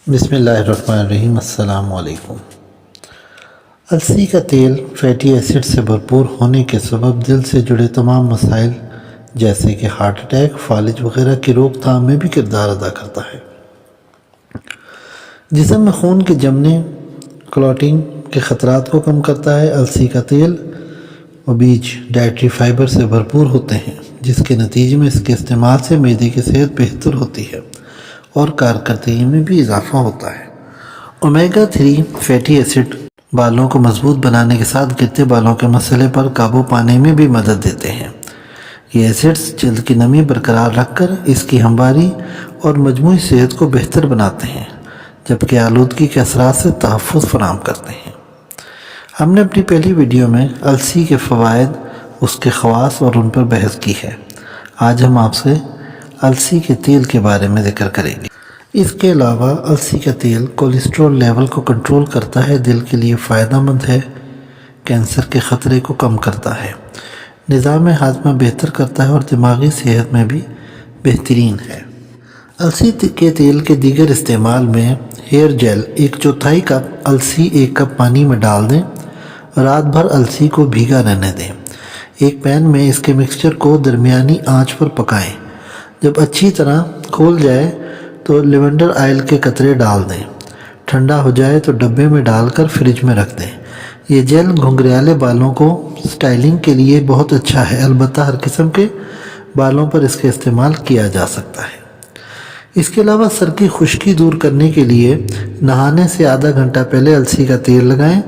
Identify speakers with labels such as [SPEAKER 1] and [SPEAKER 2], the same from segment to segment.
[SPEAKER 1] بسم اللہ الرحمن الرحیم۔ السلام علیکم۔ السی کا تیل فیٹی ایسڈ سے بھرپور ہونے کے سبب دل سے جڑے تمام مسائل جیسے کہ ہارٹ اٹیک، فالج وغیرہ کی روک تھام میں بھی کردار ادا کرتا ہے۔ جسم میں خون کے جمنے، کلوٹنگ کے خطرات کو کم کرتا ہے۔ السی کا تیل و بیج ڈائٹری فائبر سے بھرپور ہوتے ہیں، جس کے نتیجے میں اس کے استعمال سے معدے کی صحت بہتر ہوتی ہے اور کارکردگی میں بھی اضافہ ہوتا ہے۔ اومیگا 3 فیٹی ایسڈ بالوں کو مضبوط بنانے کے ساتھ گرتے بالوں کے مسئلے پر قابو پانے میں بھی مدد دیتے ہیں۔ یہ ایسڈز جلد کی نمی برقرار رکھ کر اس کی ہمواری اور مجموعی صحت کو بہتر بناتے ہیں، جبکہ آلودگی کے اثرات سے تحفظ فراہم کرتے ہیں۔ ہم نے اپنی پہلی ویڈیو میں السی کے فوائد، اس کے خواص اور ان پر بحث کی ہے۔ آج ہم آپ سے السی کے تیل کے بارے میں ذکر کریں گے۔ اس کے علاوہ السی کا تیل کولیسٹرول لیول کو کنٹرول کرتا ہے، دل کے لیے فائدہ مند ہے، کینسر کے خطرے کو کم کرتا ہے، نظام ہاضمہ بہتر کرتا ہے اور دماغی صحت میں بھی بہترین ہے۔ السی کے تیل کے دیگر استعمال میں ہیئر جیل 1/4 کپ السی 1 کپ پانی میں ڈال دیں، رات بھر السی کو بھیگا رہنے دیں۔ ایک پین میں اس کے مکسچر کو درمیانی آنچ پر پکائیں۔ جب اچھی طرح کھول جائے تو لیونڈر آئل کے قطرے ڈال دیں۔ ٹھنڈا ہو جائے تو ڈبے میں ڈال کر فریج میں رکھ دیں۔ یہ جیل گھنگریالے بالوں کو سٹائلنگ کے لیے بہت اچھا ہے، البتہ ہر قسم کے بالوں پر اس کا استعمال کیا جا سکتا ہے۔ اس کے علاوہ سر کی خشکی دور کرنے کے لیے نہانے سے آدھا گھنٹہ پہلے السی کا تیل لگائیں۔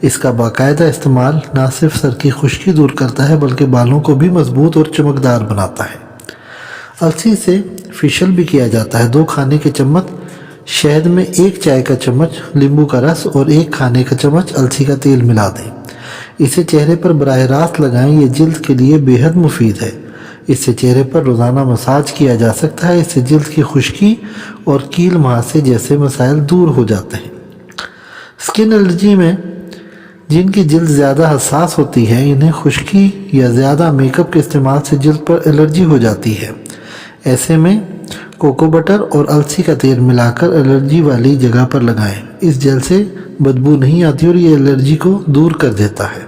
[SPEAKER 1] اس کا باقاعدہ استعمال نہ صرف سر کی خشکی دور کرتا ہے بلکہ بالوں کو بھی مضبوط اور چمکدار بناتا ہے۔ السی سے فیشل بھی کیا جاتا ہے۔ 2 کھانے کے چمچ شہد میں 1 چائے کا چمچ لیمبو کا رس اور 1 کھانے کا چمچ السی کا تیل ملا دیں۔ اسے چہرے پر براہ راست لگائیں، یہ جلد کے لیے بے حد مفید ہے۔ اس سے چہرے پر روزانہ مساج کیا جا سکتا ہے، اس سے جلد کی خشکی اور کیل مہاسے جیسے مسائل دور ہو جاتے ہیں۔ اسکن الرجی میں جن کی جلد زیادہ حساس ہوتی ہے، انہیں خشکی یا زیادہ میک اپ کے استعمال سے جلد پر الرجی ہو جاتی ہے۔ ایسے میں کوکو بٹر اور السی کا تیل ملا کر الرجی والی جگہ پر لگائیں۔ اس جیل سے بدبو نہیں آتی اور یہ الرجی کو دور کر دیتا ہے۔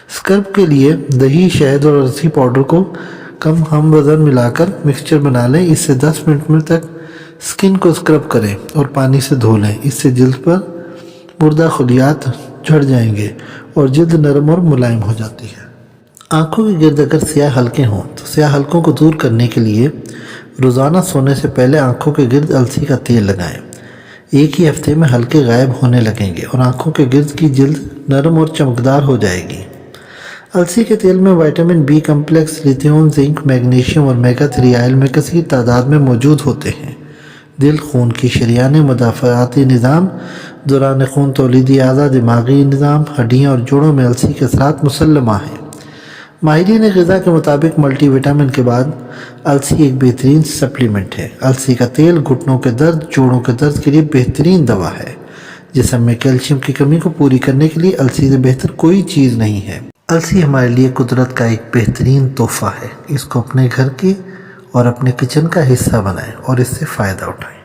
[SPEAKER 1] اسکرب کے لیے دہی، شہد اور السی پاؤڈر کو کم ہم وزن ملا کر مکسچر بنا لیں۔ اس سے 10 منٹ تک اسکن کو اسکرب کریں اور پانی سے دھو لیں۔ اس سے جلد پر مردہ خلیات جھڑ جائیں گے اور جلد نرم اور ملائم ہو جاتی ہے۔ آنکھوں کے گرد اگر سیاہ حلقے ہوں تو سیاہ حلقوں کو دور کرنے کے لیے روزانہ سونے سے پہلے آنکھوں کے گرد السی کا تیل لگائیں۔ ایک ہی ہفتے میں حلقے غائب ہونے لگیں گے اور آنکھوں کے گرد کی جلد نرم اور چمکدار ہو جائے گی۔ السی کے تیل میں vitamin B complex, lithium, zinc, magnesium اور اومیگا 3 آئل میں کثیر تعداد میں موجود ہوتے ہیں۔ دل، خون کی شریان، مدافعاتی نظام، دوران خون، تولیدی اعضاء، دماغی نظام، ہڈیاں اور جوڑوں میں السی کے اثرات مسلمہ ہیں۔ ماہرین غذا کے مطابق ملٹی وٹامن کے بعد السی ایک بہترین سپلیمنٹ ہے۔ السی کا تیل گھٹنوں کے درد، جوڑوں کے درد کے لیے بہترین دوا ہے۔ جسم میں کیلشیم کی کمی کو پوری کرنے کے لیے السی سے بہتر کوئی چیز نہیں ہے۔ السی ہمارے لیے قدرت کا ایک بہترین تحفہ ہے۔ اس کو اپنے گھر کے اور اپنے کچن کا حصہ بنائیں اور اس سے فائدہ اٹھائیں۔